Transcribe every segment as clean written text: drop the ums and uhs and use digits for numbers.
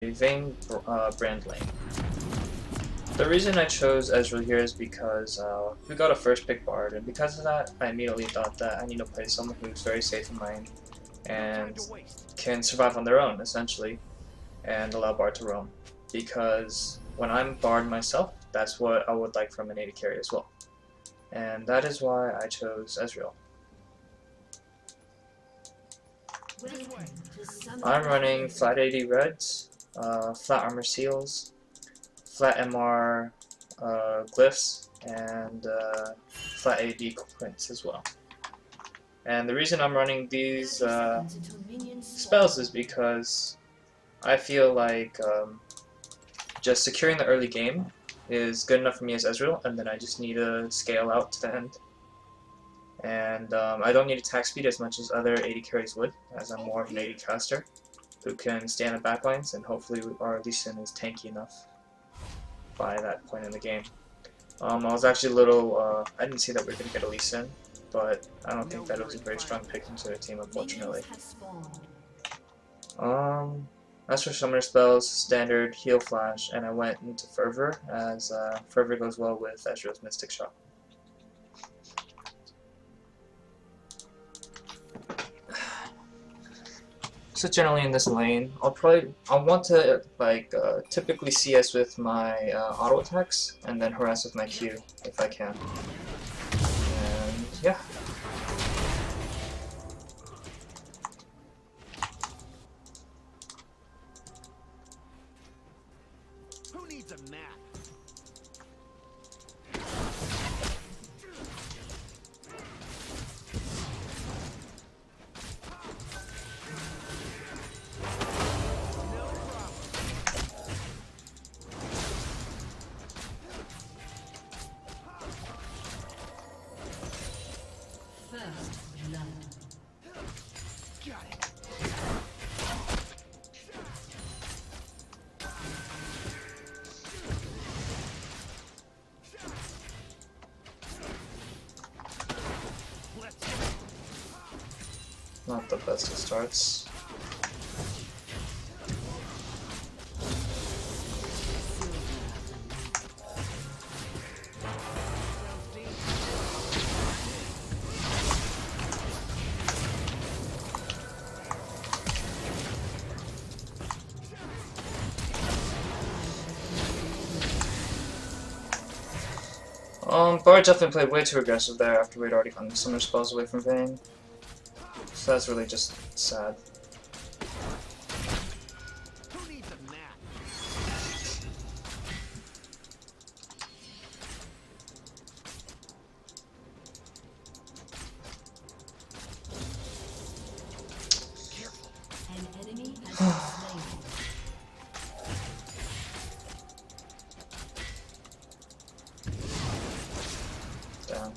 Vayne brand lane. The reason I chose Ezreal here is because we got a first pick bard, and because of that, I immediately thought that I need to play someone who's very safe in lane and can survive on their own, essentially, and allow bard to roam. Because when I'm bard myself, that's what I would like from an AD carry as well. And that is why I chose Ezreal. I'm running flat AD reds, flat armor seals, flat MR glyphs, and flat AD quints as well. And the reason I'm running these spells is because I feel like just securing the early game is good enough for me as Ezreal, and then I just need to scale out to the end. And I don't need attack speed as much as other AD carries would, as I'm more of an AD caster who can stay on the backlines, and hopefully our Lee Sin is tanky enough by that point in the game. I was actually a little, I didn't see that we were going to get a Lee Sin, but I don't think that it was a very strong pick into their team, unfortunately. As for summoner spells, standard, heal flash, and I went into Fervor, as Fervor goes well with Ezreal's Mystic Shot. So generally in this lane, I'll want to typically CS with my auto attacks and then harass with my Q if I can. And yeah. Who needs a map? Not the best of starts. Bard definitely played way too aggressive there after we'd already gotten summoner spells away from Vayne. So that's really just sad. Who needs a map? Careful. An enemy has been slain. Damn.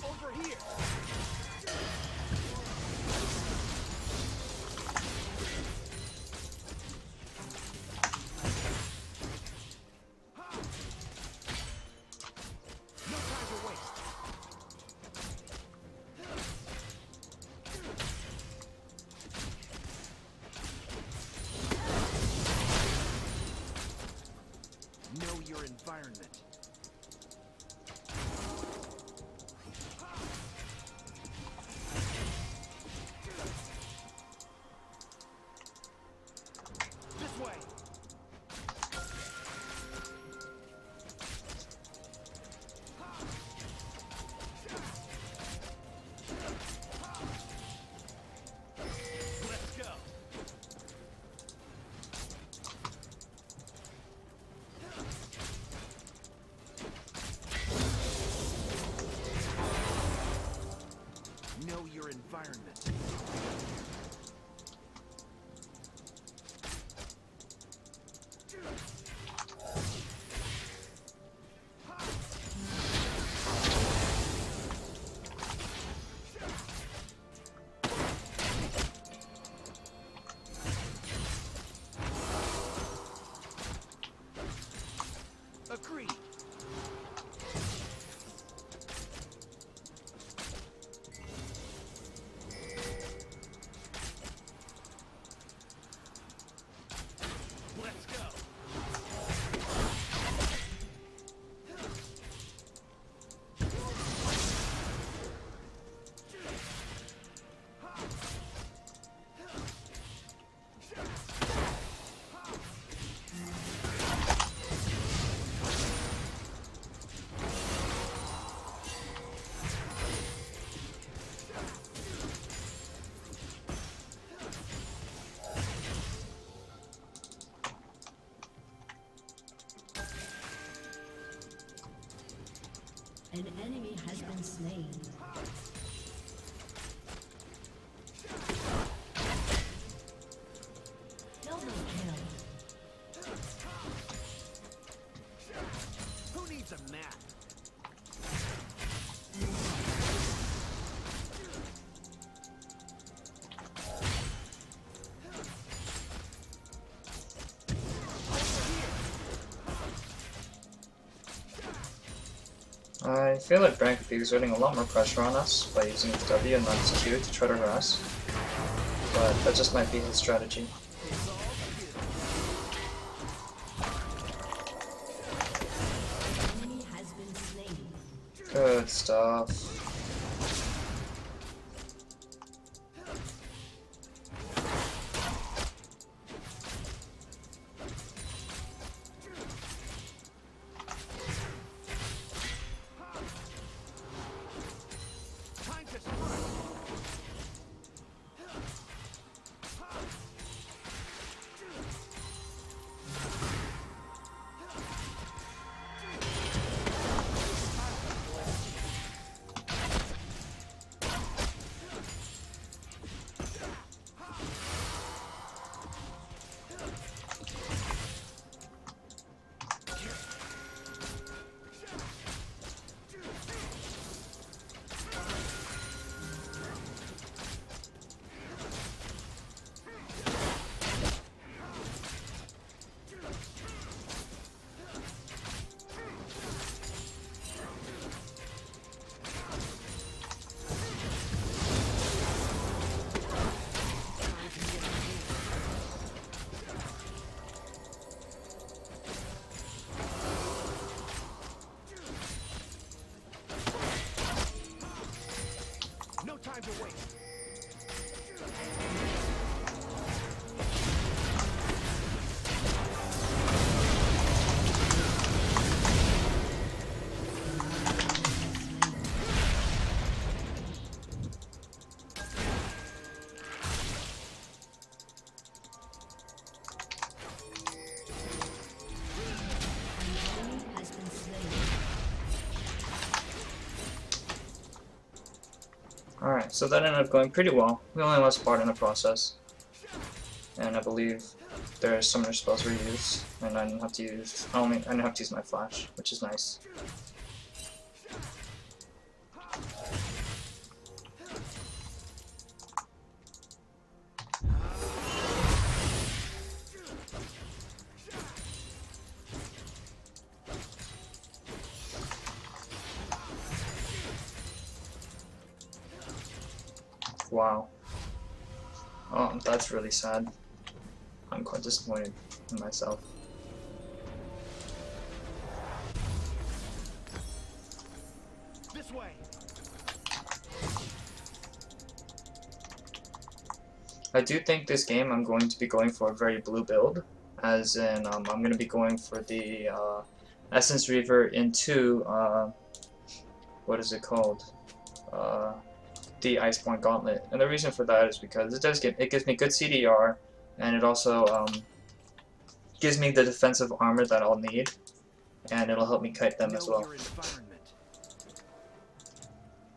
Over here. No time to waste. Know your environment. This way. Let's go. Know your environment. An enemy has been slain. Double kill. Who needs a map? I feel like Brand could be exerting a lot more pressure on us by using his W and not his Q to try to harass, but that just might be his strategy. Enemy has been slain. Good stuff. Time to strike. No time to waste. Enemy has been slain. Alright, so that ended up going pretty well. We only lost part in the process. And I believe their summoner spells were used, and I didn't have to use my flash, which is nice. Wow. Oh, that's really sad. I'm quite disappointed in myself. This way. I do think this game I'm going to be going for a very blue build, as in I'm going to be going for the Essence Reaver into, what is it called? The Iceborne Gauntlet. And the reason for that is because it gives me good CDR, and it also gives me the defensive armor that I'll need, and it'll help me kite them as Know well. your environment.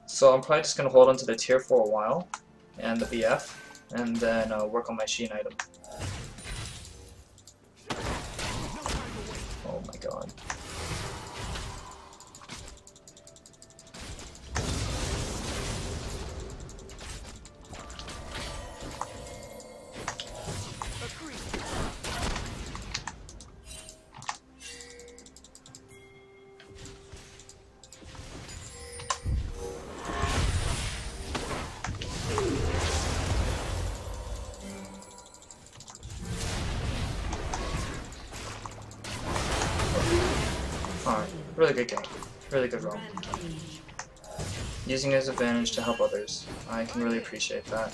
So I'm probably just going to hold on to the tier for a while, and the BF, and then work on my Sheen item. Oh my god. Agreed. Alright, really good game. Really good roll. Rampage. Using his advantage to help others. I can really appreciate that.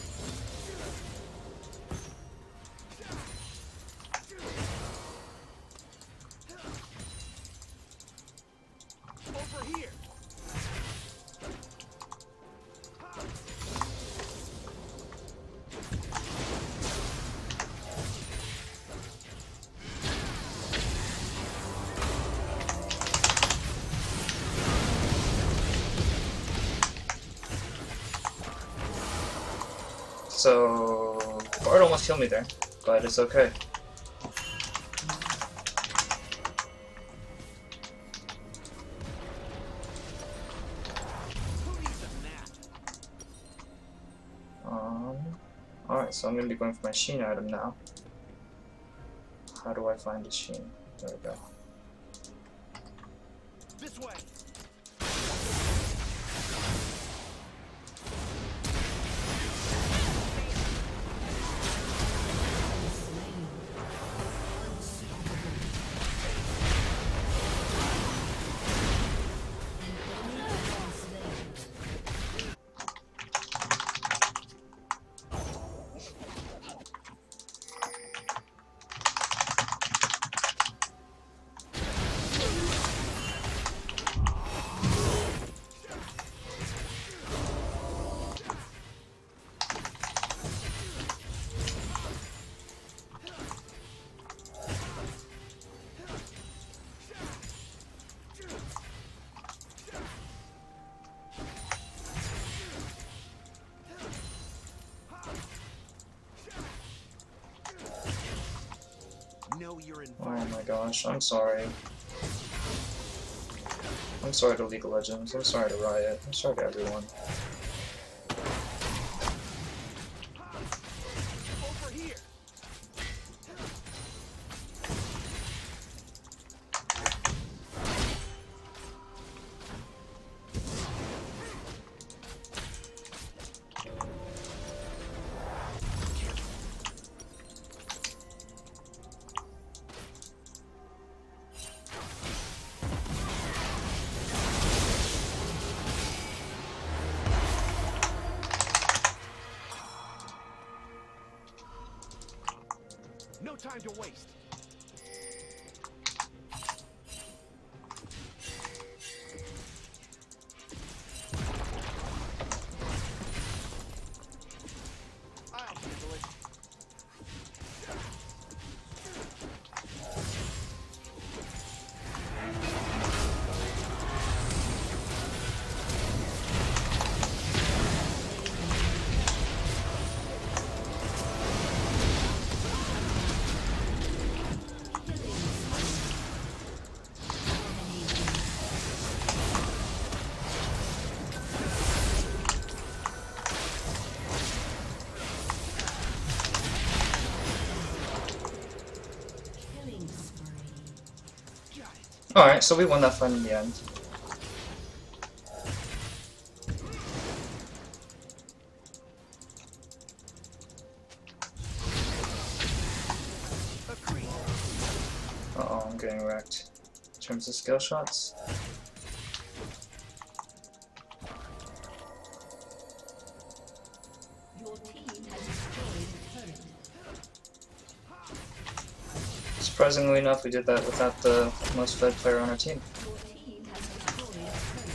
Over here. So Bard almost killed me there, but it's okay. Who needs a nap? Alright, so I'm gonna be going for my Sheen item now. How do I find the Sheen? There we go. This way. Know your Oh environment. my gosh, I'm sorry. I'm sorry to League of Legends, I'm sorry to Riot, I'm sorry to everyone. Over here. No time to waste. I'll handle it. Killing spree. Got it. Alright, so we won that fight in the end. Agreed. Uh-oh, I'm getting wrecked. In terms of skill shots. Your team has destroyed a turret. Surprisingly enough, we did that without the most fed player on our team. Your team has destroyed a turret.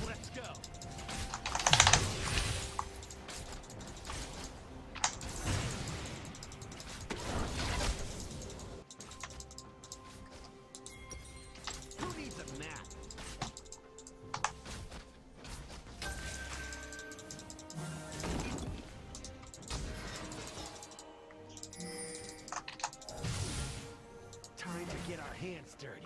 Let's go. Who needs a nap? Time to get our hands dirty.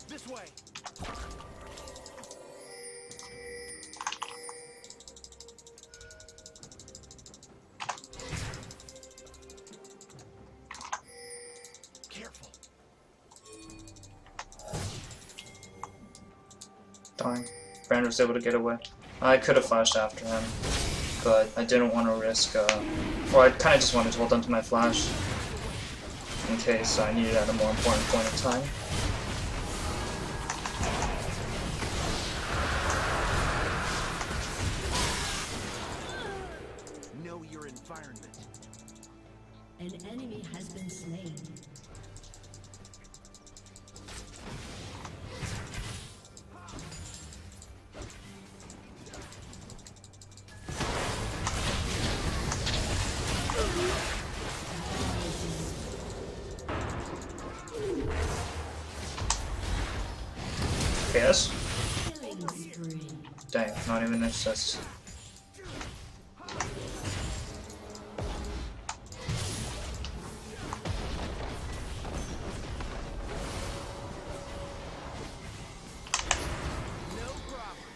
This way. Careful. Darn. Brand was able to get away. I could have flashed after him, but I didn't want to risk, or I kind of just wanted to hold on to my flash in case I needed it at a more important point in time. Know your environment. An enemy has been slain. Yes? Killing spree. Dang, not even assist. No problem.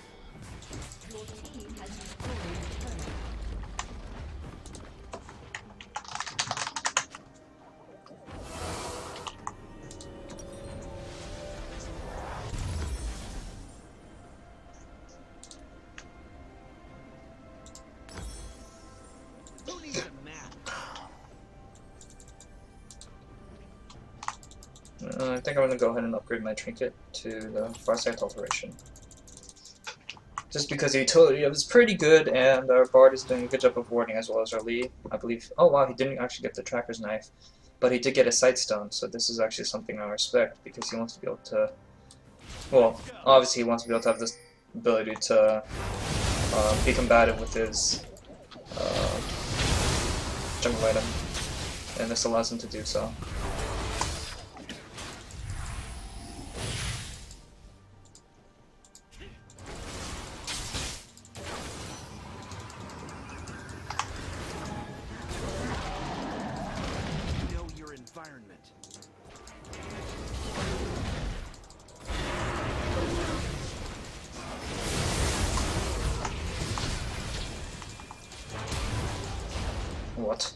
Your team has destroyed a turret. Who needs a map? I think I'm gonna go ahead and upgrade my trinket to the Farsight Alteration. Just because the utility is pretty good, and our Bard is doing a good job of warding as well as our Lee, I believe. Oh wow, he didn't actually get the Tracker's Knife, but he did get a Sight Stone, so this is actually something I respect, because he wants to be able to... Well, obviously he wants to be able to have this ability to be combative with his jungle item, and this allows him to do so. Know your environment. What?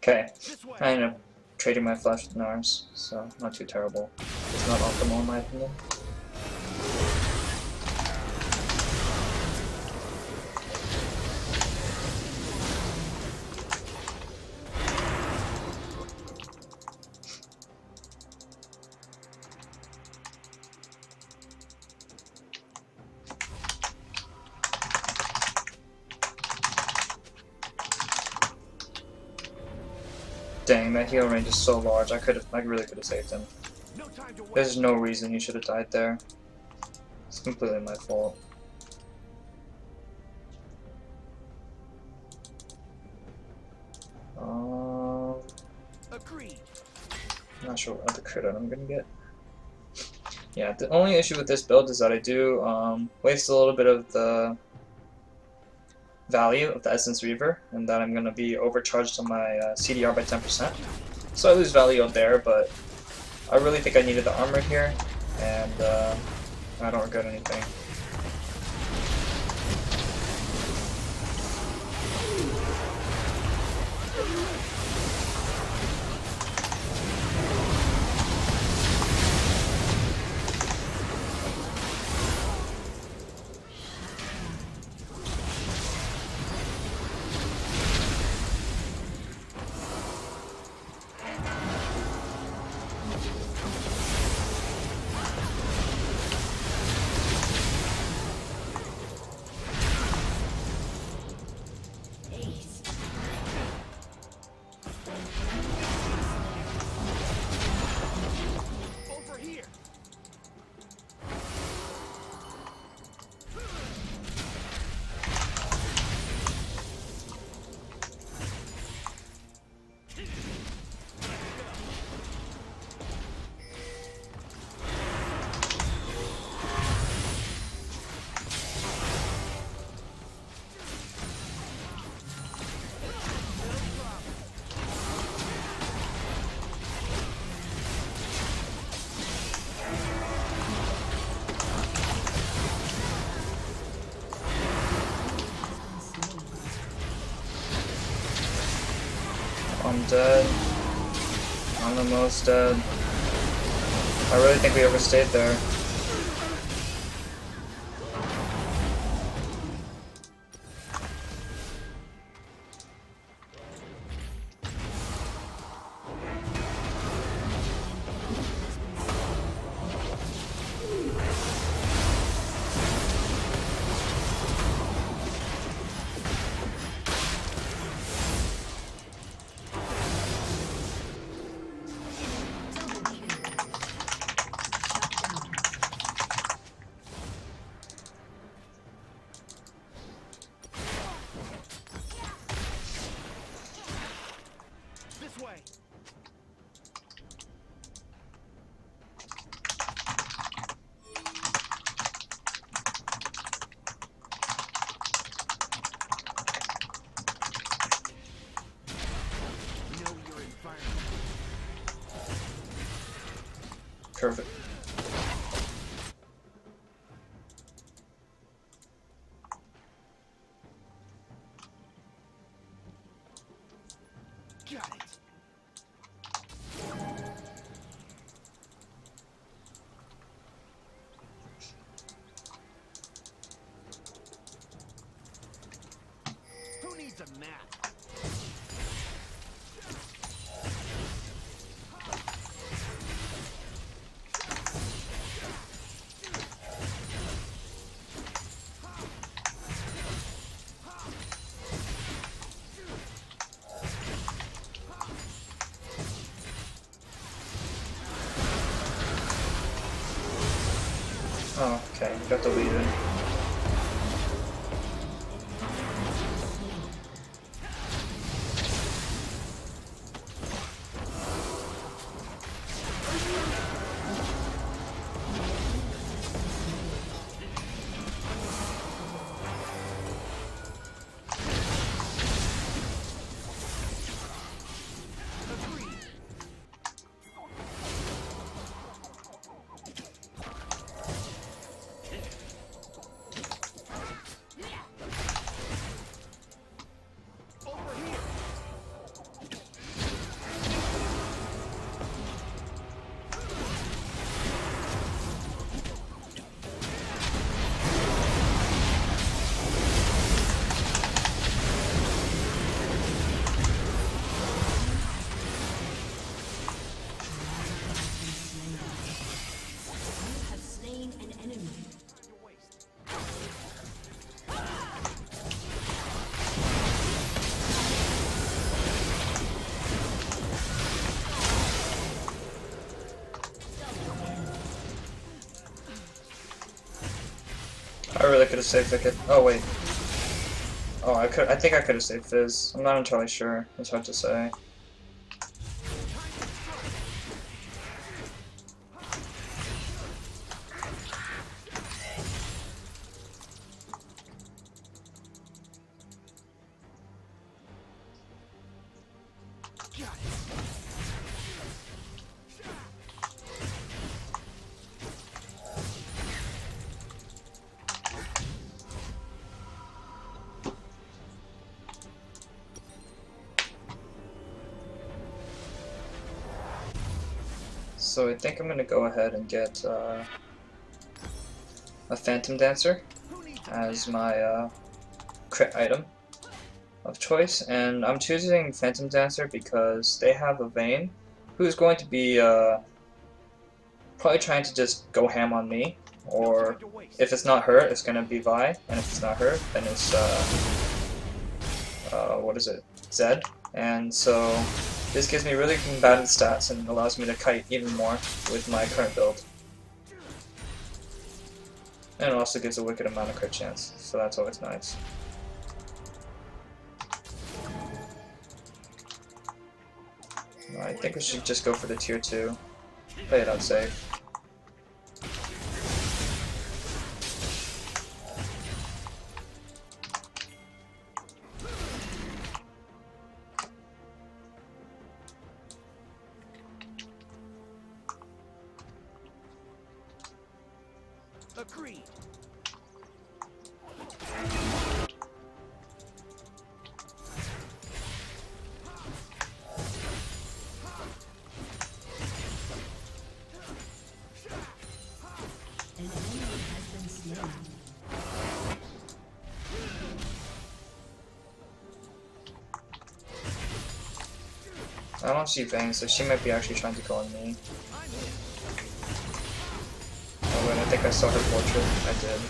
Okay, This way. I ended up trading my flash with Nars, so not too terrible. It's not optimal in my opinion. Dang, that heal range is so large. I really could have saved him. No time to wait. There's no reason he should have died there. It's completely my fault. Agreed. Not sure what other crit I'm gonna get. Yeah, the only issue with this build is that I do waste a little bit of the value of the Essence Reaver, and that I'm gonna be overcharged on my CDR by 10%. So I lose value out there, but I really think I needed the armor here, and I don't regret anything. I'm dead. I'm almost dead. I really think we overstayed there. This way. Know your environment. Perfect. Got it. Who needs a map? Oh, okay, got the lead in. Have slain an enemy. I really could have saved Wicked. Oh wait. Oh, I think I could have saved Fizz. I'm not entirely sure. It's hard to say. Got it. So I think I'm gonna go ahead and get a Phantom Dancer Who needs a as map? my crit item of choice, and I'm choosing Phantom Dancer because they have a Vayne who's going to be probably trying to just go ham on me, No or time to waste. if it's not her, it's gonna be Vi, and if it's not her, then it's what is it, Zed, and so this gives me really combative stats and allows me to kite even more with my current build. And it also gives a wicked amount of crit chance, so that's always nice. I think we should just go for the tier 2. Play it out safe. Agreed. I don't see Vayne, so she might be actually trying to go on me. Oh wait, I think I saw her portrait. I did.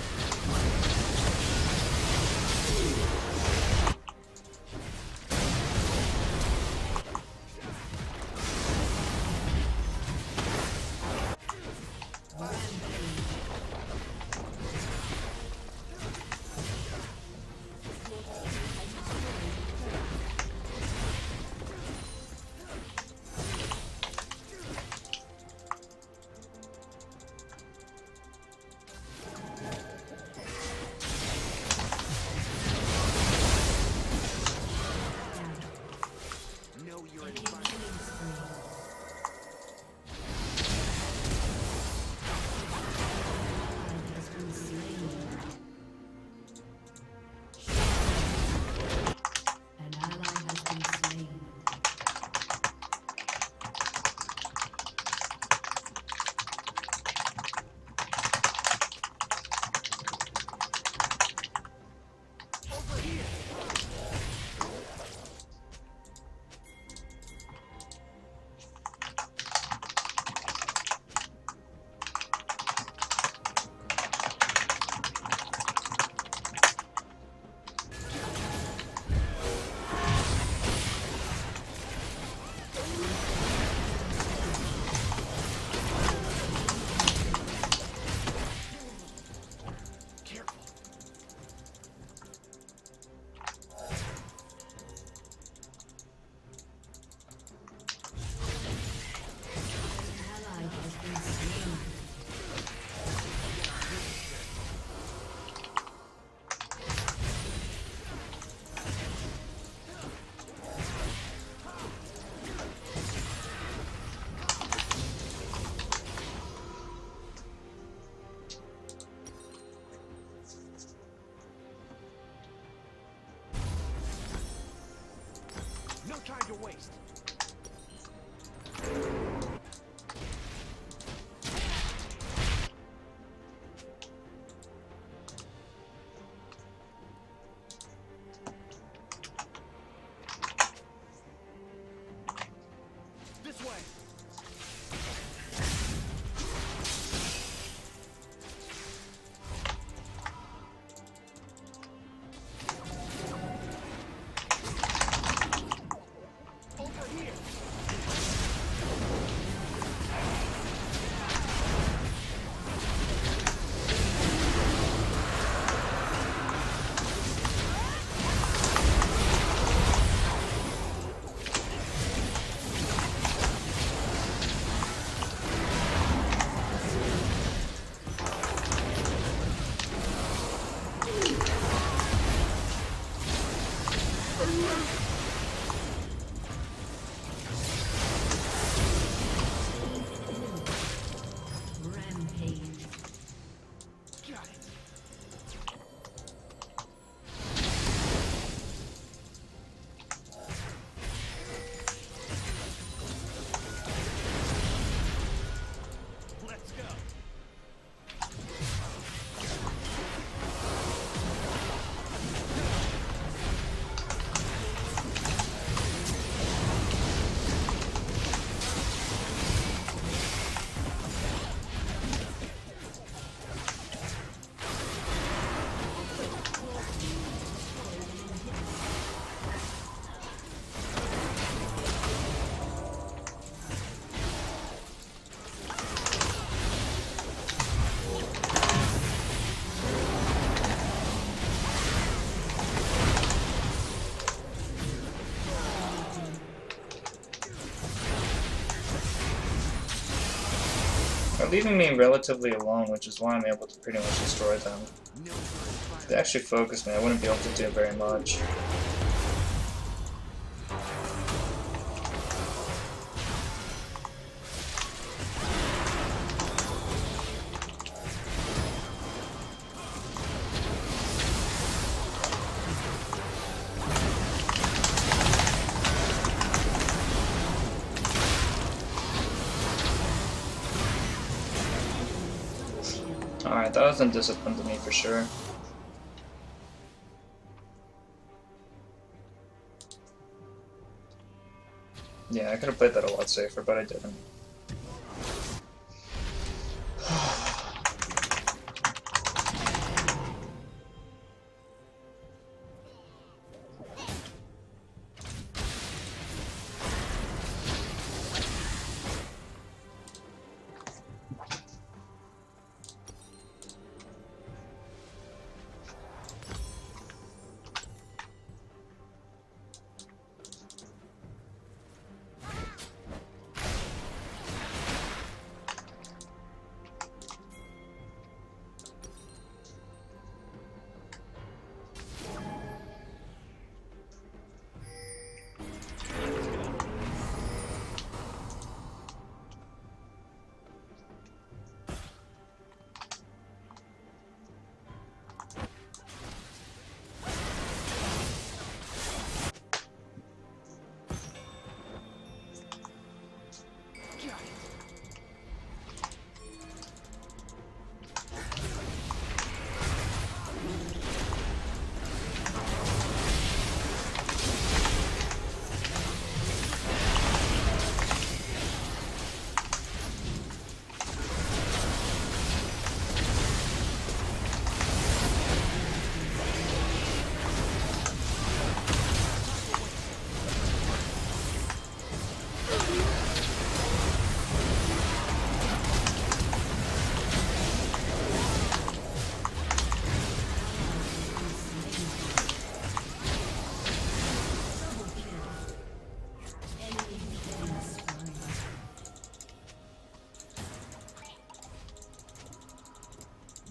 No time to waste. This way. Rampage. Got it. Let's go. They're leaving me relatively alone, which is why I'm able to pretty much destroy them. If they actually focus me, I wouldn't be able to do very much. Alright, that was undisciplined to me for sure. Yeah, I could have played that a lot safer, but I didn't.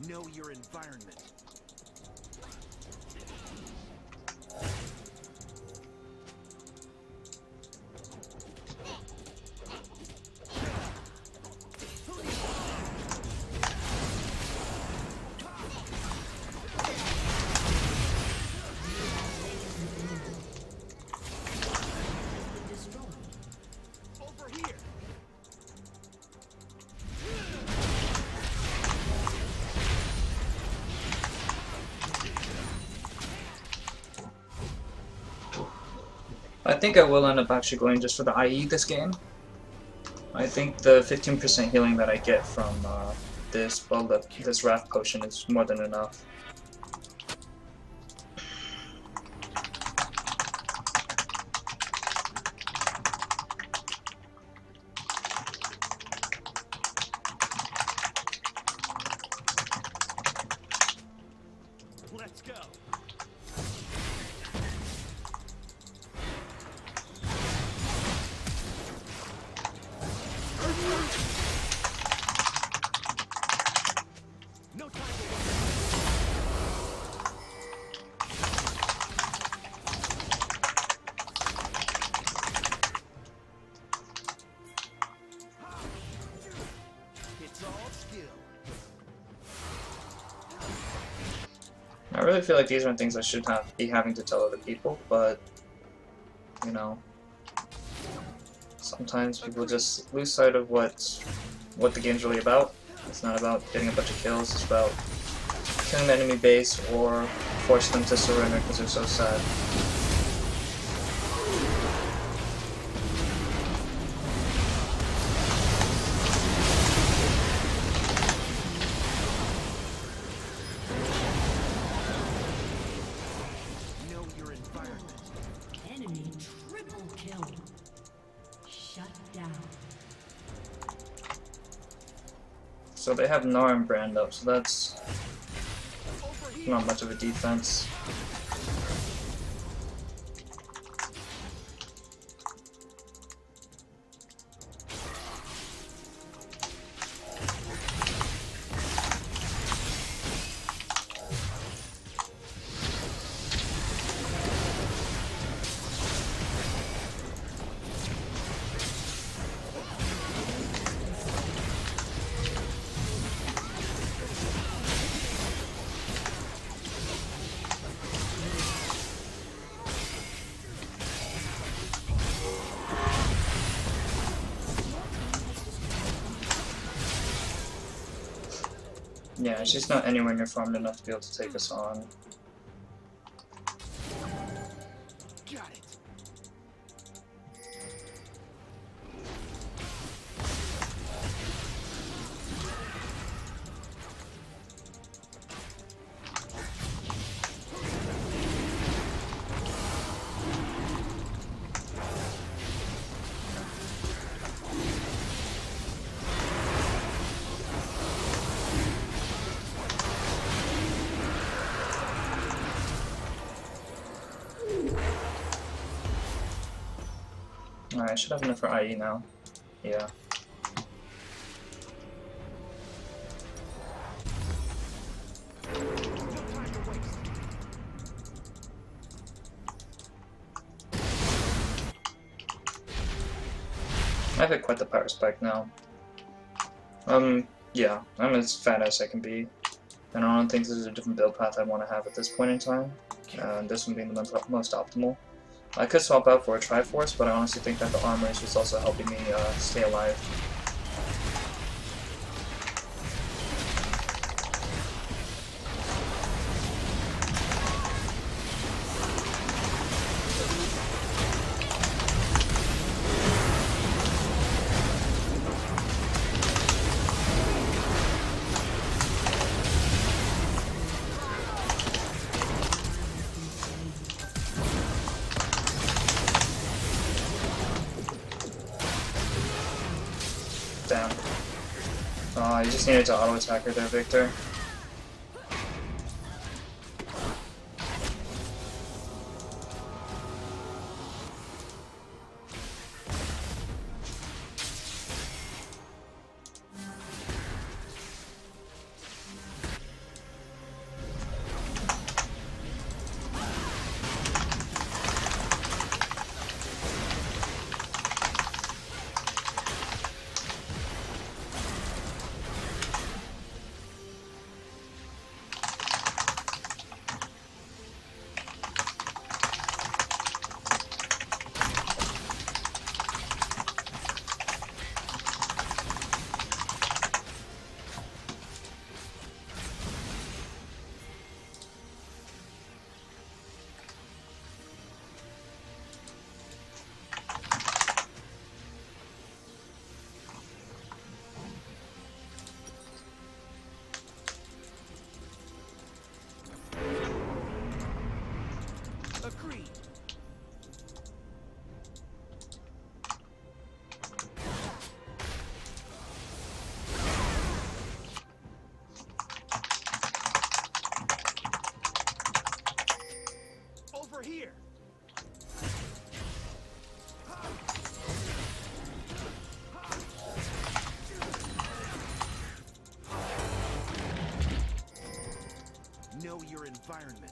Know your environment. Over here. I think I will end up actually going just for the IE this game. I think the 15% healing that I get from this this Wrath Potion is more than enough. Let's go. No time to It's all skill. I really feel like these are things I should be having to tell other people, but you know, sometimes people just lose sight of what the game's really about. It's not about getting a bunch of kills, it's about killing the enemy base or force them to surrender because they're so sad. Know your environment. Enemy triple kill. Shut down. So they have Gnar and Brand up, so that's Over here. not much of a defense. Yeah, she's not anywhere near farmed enough to be able to take us on. Got it. Alright, I should have enough for IE now. Yeah. I've hit quite the power spike now. Yeah, I'm as fat as I can be. And I don't think there's a different build path I want to have at this point in time. This one being the most optimal. I could swap out for a Triforce, but I honestly think that the armor is just also helping me stay alive. Damn. You just needed to auto-attack her there, Victor. Agreed. Over here. Know your environment.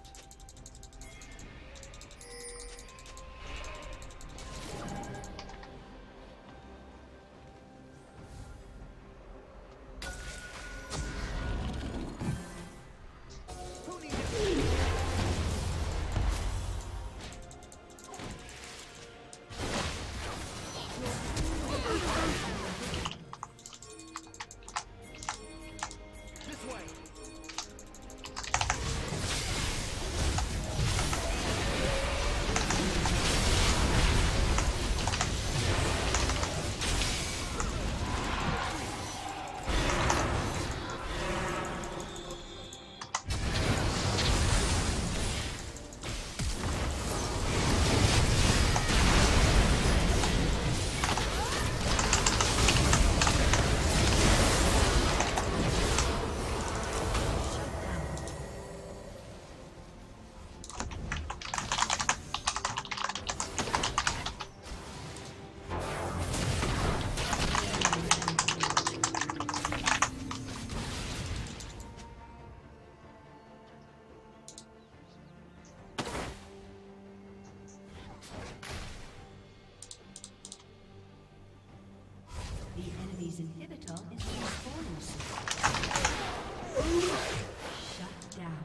The enemy's inhibitor is respawning. Shut down.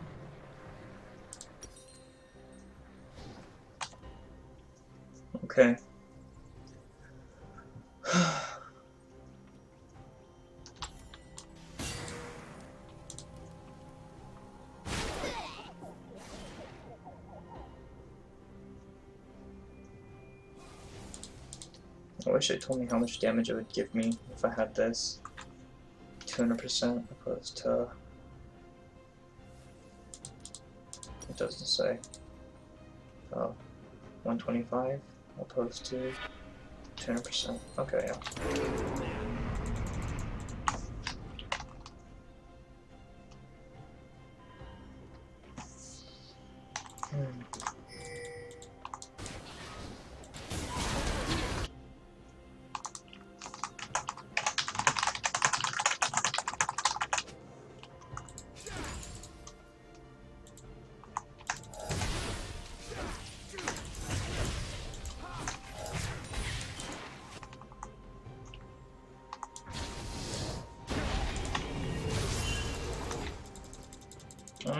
Okay. I wish it told me how much damage it would give me if I had this. 200% opposed to... It doesn't say. Oh, 125 opposed to 200%. Okay, yeah.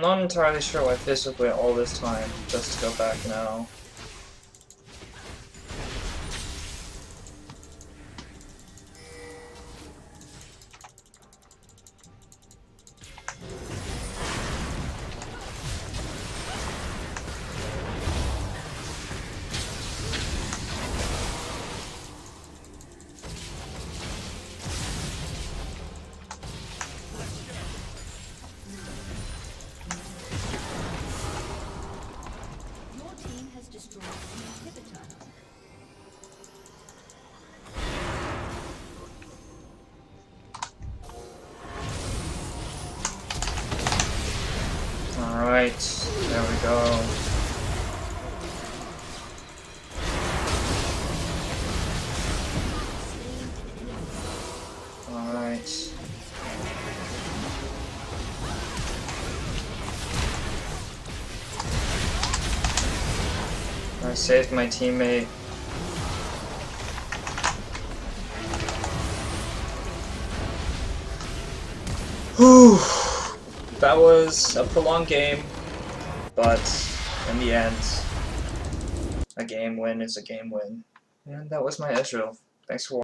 not entirely sure why Fizz wait all this time just to go back now. Your team has destroyed an inhibitor. Alright, there we go. Alright. I saved my teammate. Whew! That was a prolonged game, but in the end, a game win is a game win. And that was my Ezreal. Thanks for watching.